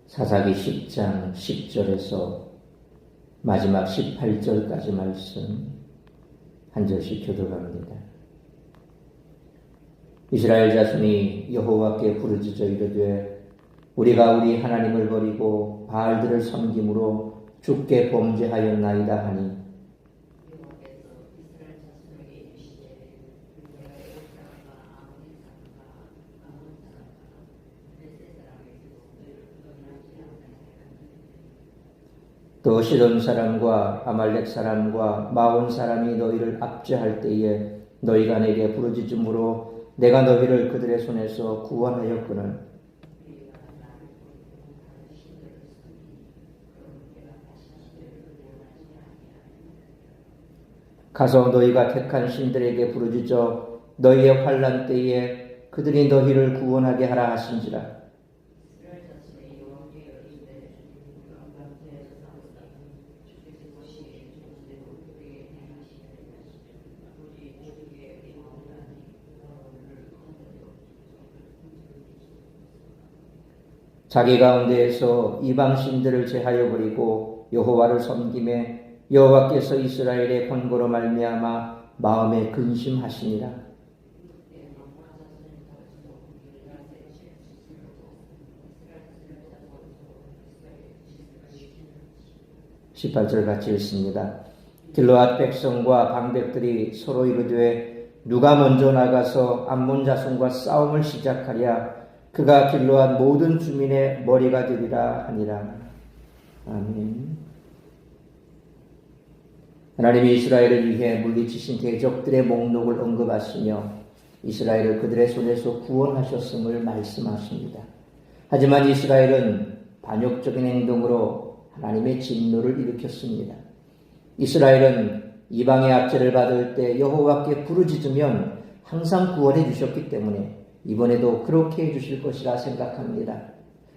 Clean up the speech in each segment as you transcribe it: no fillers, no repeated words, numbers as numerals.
사사기 10장 10절에서 마지막 18절까지 말씀 한 절씩 교독합니다. 이스라엘 자손이 여호와께 부르짖어 이르되 우리가 우리 하나님을 버리고 바알들을 섬김으로 주께 범죄하였나이다 하니 또 시돈 사람과 아말렉 사람과 마온 사람이 너희를 압제할 때에 너희가 내게 부르짖음으로 내가 너희를 그들의 손에서 구원하였거늘 가서 너희가 택한 신들에게 부르짖어 너희의 환난 때에 그들이 너희를 구원하게 하라 하신지라. 자기 가운데에서 이방 신들을 제하여 버리고 여호와를 섬김에 여호와께서 이스라엘의 권고로 말미암아 마음에 근심하시니라. 18절 같이 읽습니다. 길르앗 백성과 방백들이 서로 이르되 누가 먼저 나가서 암몬 자손과 싸움을 시작하랴. 그가 길르앗 모든 주민의 머리가 되리라 하니라. 아멘. 하나님이 이스라엘을 위해 물리치신 대적들의 목록을 언급하시며 이스라엘을 그들의 손에서 구원하셨음을 말씀하십니다. 하지만 이스라엘은 반역적인 행동으로 하나님의 진노를 일으켰습니다. 이스라엘은 이방의 압제를 받을 때 여호와께 부르짖으면 항상 구원해 주셨기 때문에 이번에도 그렇게 해주실 것이라 생각합니다.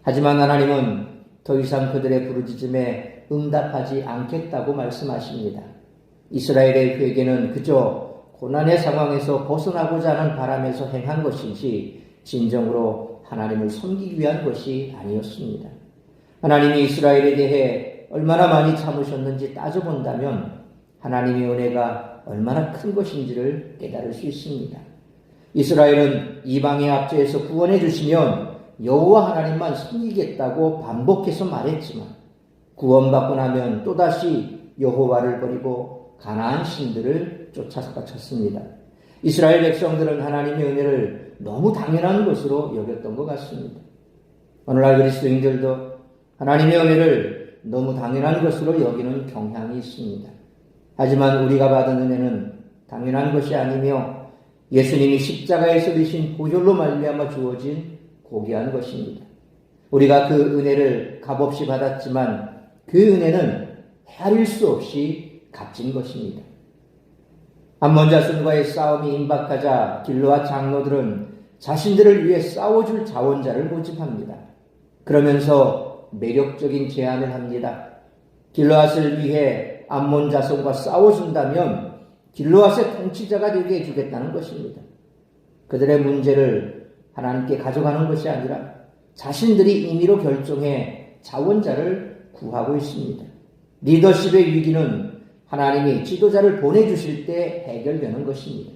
하지만 하나님은 더 이상 그들의 부르짖음에 응답하지 않겠다고 말씀하십니다. 이스라엘의 회개는 그저 고난의 상황에서 벗어나고자 하는 바람에서 행한 것이지 진정으로 하나님을 섬기기 위한 것이 아니었습니다. 하나님이 이스라엘에 대해 얼마나 많이 참으셨는지 따져본다면 하나님의 은혜가 얼마나 큰 것인지를 깨달을 수 있습니다. 이스라엘은 이방의 압제에서 구원해 주시면 여호와 하나님만 섬기겠다고 반복해서 말했지만 구원받고 나면 또다시 여호와를 버리고 가나안 신들을 쫓아갔습니다. 이스라엘 백성들은 하나님의 은혜를 너무 당연한 것으로 여겼던 것 같습니다. 오늘날 그리스도인들도 하나님의 은혜를 너무 당연한 것으로 여기는 경향이 있습니다. 하지만 우리가 받은 은혜는 당연한 것이 아니며 예수님이 십자가에서 주신 보혈로 말미암아 주어진 고귀한 것입니다. 우리가 그 은혜를 값없이 받았지만 그 은혜는 헤아릴 수 없이 값진 것입니다. 암몬 자손과의 싸움이 임박하자 길르앗 장로들은 자신들을 위해 싸워줄 자원자를 모집합니다. 그러면서 매력적인 제안을 합니다. 길르앗을 위해 암몬 자손과 싸워준다면 길르앗의 통치자가 되게 해주겠다는 것입니다. 그들의 문제를 하나님께 가져가는 것이 아니라 자신들이 임의로 결정해 자원자를 구하고 있습니다. 리더십의 위기는 하나님이 지도자를 보내주실 때 해결되는 것입니다.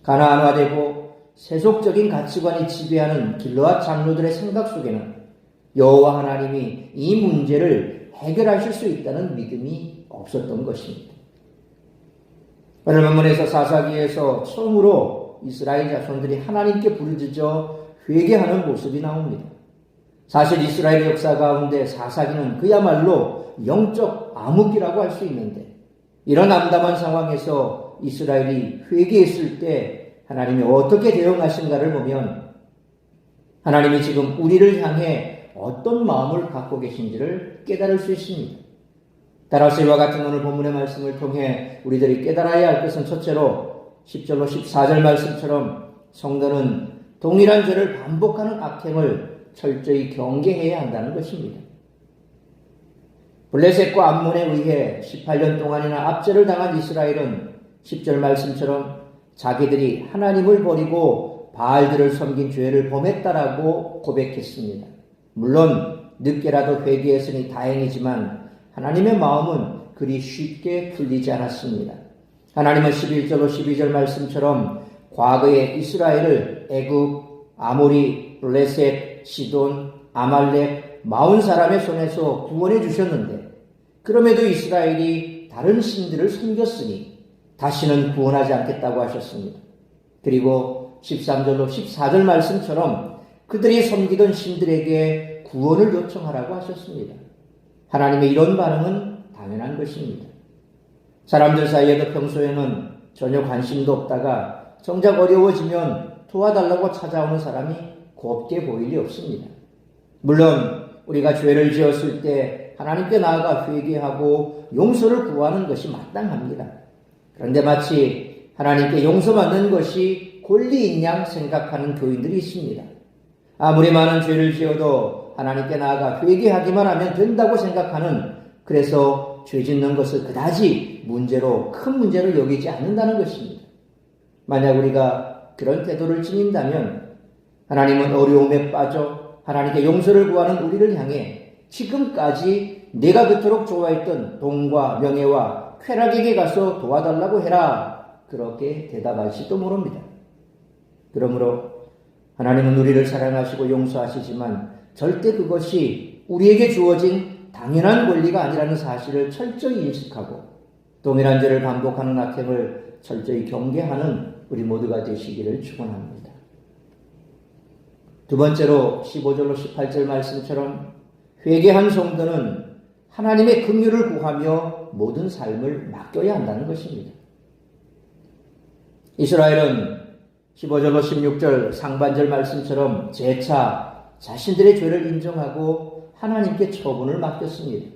가나안화되고 세속적인 가치관이 지배하는 길르앗 장로들의 생각 속에는 여호와 하나님이 이 문제를 해결하실 수 있다는 믿음이 없었던 것입니다. 오늘 본문에서 사사기에서 처음으로 이스라엘 자손들이 하나님께 부르짖어 회개하는 모습이 나옵니다. 사실 이스라엘 역사 가운데 사사기는 그야말로 영적 암흑기라고 할 수 있는데 이런 암담한 상황에서 이스라엘이 회개했을 때 하나님이 어떻게 대응하신가를 보면 하나님이 지금 우리를 향해 어떤 마음을 갖고 계신지를 깨달을 수 있습니다. 따라서 이와 같은 오늘 본문의 말씀을 통해 우리들이 깨달아야 할 것은 첫째로 10절로 14절 말씀처럼 성도는 동일한 죄를 반복하는 악행을 철저히 경계해야 한다는 것입니다. 블레셋과 암몬에 의해 18년 동안이나 압제를 당한 이스라엘은 10절 말씀처럼 자기들이 하나님을 버리고 바알들을 섬긴 죄를 범했다라고 고백했습니다. 물론 늦게라도 회개했으니 다행이지만 하나님의 마음은 그리 쉽게 풀리지 않았습니다. 하나님은 11절로 12절 말씀처럼 과거에 이스라엘을 애굽, 아모리, 블레셋, 시돈, 아말렉, 마온 사람의 손에서 구원해 주셨는데 그럼에도 이스라엘이 다른 신들을 섬겼으니 다시는 구원하지 않겠다고 하셨습니다. 그리고 13절로 14절 말씀처럼 그들이 섬기던 신들에게 구원을 요청하라고 하셨습니다. 하나님의 이런 반응은 당연한 것입니다. 사람들 사이에도 평소에는 전혀 관심도 없다가 정작 어려워지면 도와달라고 찾아오는 사람이 곱게 보일 리 없습니다. 물론 우리가 죄를 지었을 때 하나님께 나아가 회개하고 용서를 구하는 것이 마땅합니다. 그런데 마치 하나님께 용서받는 것이 권리인 양 생각하는 교인들이 있습니다. 아무리 많은 죄를 지어도 하나님께 나아가 회개하기만 하면 된다고 생각하는, 그래서 죄 짓는 것을 그다지 큰 문제로 여기지 않는다는 것입니다. 만약 우리가 그런 태도를 지닌다면 하나님은 어려움에 빠져 하나님께 용서를 구하는 우리를 향해 지금까지 내가 그토록 좋아했던 돈과 명예와 쾌락에게 가서 도와달라고 해라, 그렇게 대답할지도 모릅니다. 그러므로 하나님은 우리를 사랑하시고 용서하시지만 절대 그것이 우리에게 주어진 당연한 권리가 아니라는 사실을 철저히 인식하고 동일한 죄를 반복하는 악행을 철저히 경계하는 우리 모두가 되시기를 축원합니다. 두 번째로 15절로 18절 말씀처럼 회개한 성도는 하나님의 긍휼을 구하며 모든 삶을 맡겨야 한다는 것입니다. 이스라엘은 15절로 16절 상반절 말씀처럼 재차 자신들의 죄를 인정하고 하나님께 처분을 맡겼습니다.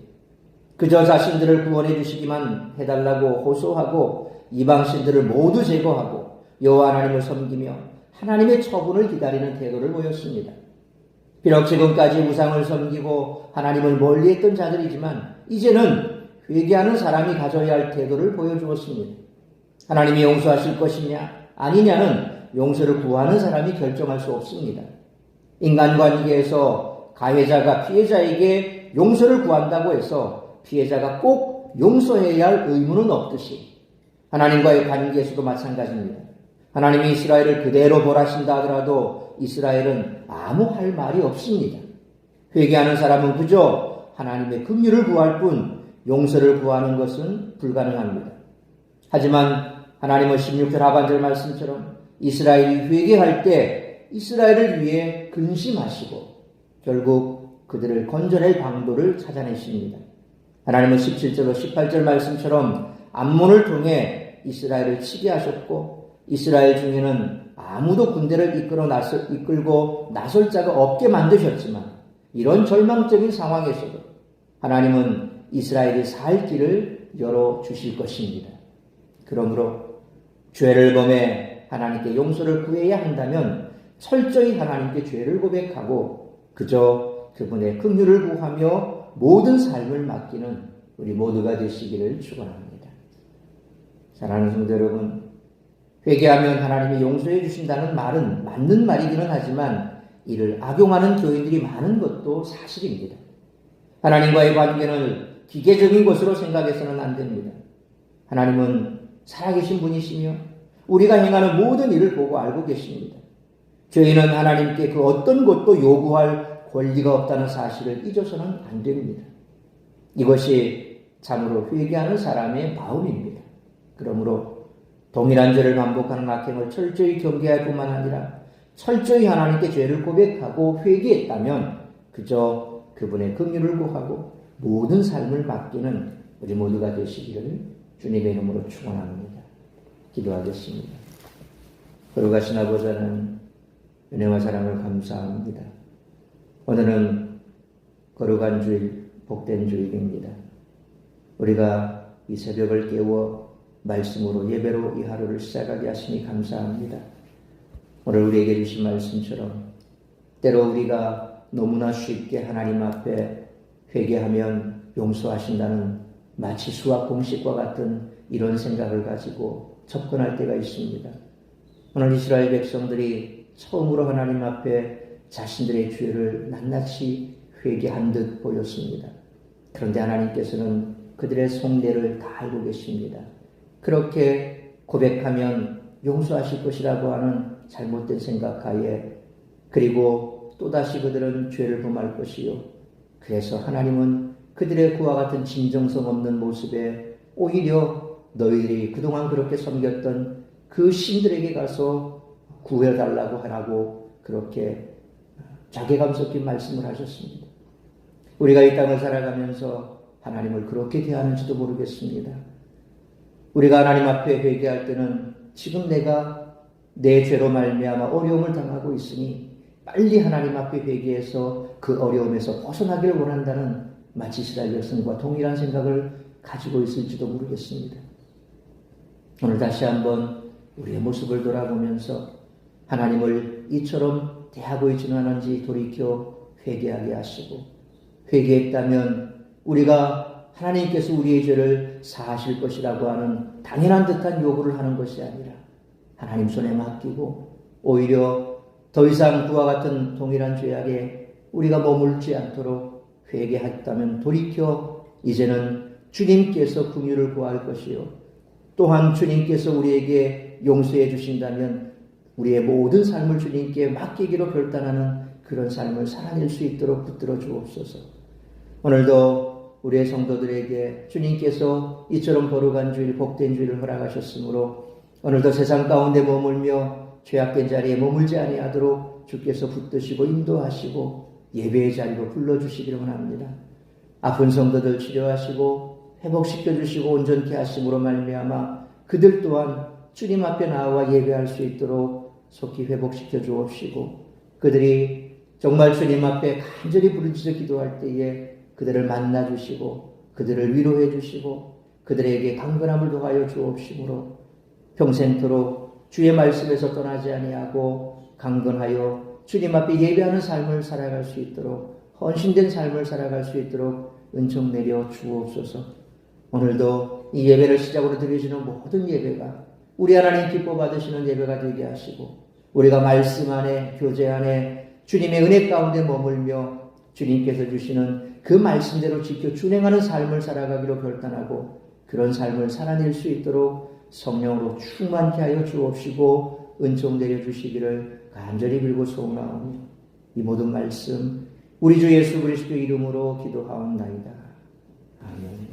그저 자신들을 구원해 주시기만 해달라고 호소하고 이방신들을 모두 제거하고 여호와 하나님을 섬기며 하나님의 처분을 기다리는 태도를 보였습니다. 비록 지금까지 우상을 섬기고 하나님을 멀리했던 자들이지만 이제는 회개하는 사람이 가져야 할 태도를 보여주었습니다. 하나님이 용서하실 것이냐 아니냐는 용서를 구하는 사람이 결정할 수 없습니다. 인간관계에서 가해자가 피해자에게 용서를 구한다고 해서 피해자가 꼭 용서해야 할 의무는 없듯이 하나님과의 관계에서도 마찬가지입니다. 하나님이 이스라엘을 그대로 벌하신다 하더라도 이스라엘은 아무 할 말이 없습니다. 회개하는 사람은 그저 하나님의 긍휼을 구할 뿐 용서를 구하는 것은 불가능합니다. 하지만 하나님은 16절 하반절 말씀처럼 이스라엘이 회개할 때 이스라엘을 위해 근심하시고 결국 그들을 건져낼 방도를 찾아내십니다. 하나님은 17절로 18절 말씀처럼 암몬을 통해 이스라엘을 치게 하셨고 이스라엘 중에는 아무도 군대를 이끌고 나설 자가 없게 만드셨지만 이런 절망적인 상황에서도 하나님은 이스라엘이 살 길을 열어주실 것입니다. 그러므로 죄를 범해 하나님께 용서를 구해야 한다면 철저히 하나님께 죄를 고백하고 그저 그분의 긍휼을 구하며 모든 삶을 맡기는 우리 모두가 되시기를 축원합니다. 사랑하는 성도 여러분, 회개하면 하나님이 용서해 주신다는 말은 맞는 말이기는 하지만 이를 악용하는 교인들이 많은 것도 사실입니다. 하나님과의 관계는 기계적인 것으로 생각해서는 안 됩니다. 하나님은 살아계신 분이시며 우리가 행하는 모든 일을 보고 알고 계십니다. 죄인은 하나님께 그 어떤 것도 요구할 권리가 없다는 사실을 잊어서는 안 됩니다. 이것이 참으로 회개하는 사람의 마음입니다. 그러므로 동일한 죄를 반복하는 악행을 철저히 경계할 뿐만 아니라 철저히 하나님께 죄를 고백하고 회개했다면 그저 그분의 긍휼을 구하고 모든 삶을 맡기는 우리 모두가 되시기를 주님의 이름으로 축원합니다. 기도하겠습니다. 거룩하신 아버지 하나님, 은혜와 사랑을 감사합니다. 오늘은 거룩한 주일, 복된 주일입니다. 우리가 이 새벽을 깨워 말씀으로 예배로 이 하루를 시작하게 하시니 감사합니다. 오늘 우리에게 주신 말씀처럼 때로 우리가 너무나 쉽게 하나님 앞에 회개하면 용서하신다는 마치 수학 공식과 같은 이런 생각을 가지고 접근할 때가 있습니다. 오늘 이스라엘 백성들이 처음으로 하나님 앞에 자신들의 죄를 낱낱이 회개한 듯 보였습니다. 그런데 하나님께서는 그들의 속내를 다 알고 계십니다. 그렇게 고백하면 용서하실 것이라고 하는 잘못된 생각하에, 그리고 또다시 그들은 죄를 범할 것이요. 그래서 하나님은 그들의 그와 같은 진정성 없는 모습에 오히려 너희들이 그동안 그렇게 섬겼던 그 신들에게 가서 구해달라고 하라고 그렇게 자괴감 섞인 말씀을 하셨습니다. 우리가 이 땅을 살아가면서 하나님을 그렇게 대하는지도 모르겠습니다. 우리가 하나님 앞에 회개할 때는 지금 내가 내 죄로 말미암아 어려움을 당하고 있으니 빨리 하나님 앞에 회개해서 그 어려움에서 벗어나기를 원한다는 마치 이스라엘 백성과 동일한 생각을 가지고 있을지도 모르겠습니다. 오늘 다시 한번 우리의 모습을 돌아보면서 하나님을 이처럼 대하고 있지는 않은지 돌이켜 회개하게 하시고, 회개했다면 우리가 하나님께서 우리의 죄를 사하실 것이라고 하는 당연한 듯한 요구를 하는 것이 아니라 하나님 손에 맡기고, 오히려 더 이상 그와 같은 동일한 죄악에 우리가 머물지 않도록 회개했다면 돌이켜 이제는 주님께서 긍휼을 구할 것이요, 또한 주님께서 우리에게 용서해 주신다면 우리의 모든 삶을 주님께 맡기기로 결단하는 그런 삶을 살아낼 수 있도록 붙들어 주옵소서. 오늘도 우리의 성도들에게 주님께서 이처럼 거룩한 주일, 복된 주일을 허락하셨으므로 오늘도 세상 가운데 머물며 죄악된 자리에 머물지 아니하도록 주께서 붙드시고 인도하시고 예배의 자리로 불러주시기를 원합니다. 아픈 성도들 치료하시고 회복시켜 주시고 온전케 하심으로 말미암아 그들 또한 주님 앞에 나와 예배할 수 있도록 속히 회복시켜 주옵시고, 그들이 정말 주님 앞에 간절히 부르짖어 기도할 때에 그들을 만나 주시고 그들을 위로해 주시고 그들에게 강건함을 더하여 주옵시므로 평생토록 주의 말씀에서 떠나지 아니하고 강건하여 주님 앞에 예배하는 삶을 살아갈 수 있도록, 헌신된 삶을 살아갈 수 있도록 은총 내려 주옵소서. 오늘도 이 예배를 시작으로 드리시는 모든 예배가 우리 하나님 기뻐 받으시는 예배가 되게 하시고, 우리가 말씀 안에, 교제 안에 주님의 은혜 가운데 머물며 주님께서 주시는 그 말씀대로 지켜 준행하는 삶을 살아가기로 결단하고 그런 삶을 살아낼 수 있도록 성령으로 충만케 하여 주옵시고 은총 내려 주시기를 간절히 빌고 소원하오며, 이 모든 말씀 우리 주 예수 그리스도 이름으로 기도하옵나이다. 아멘.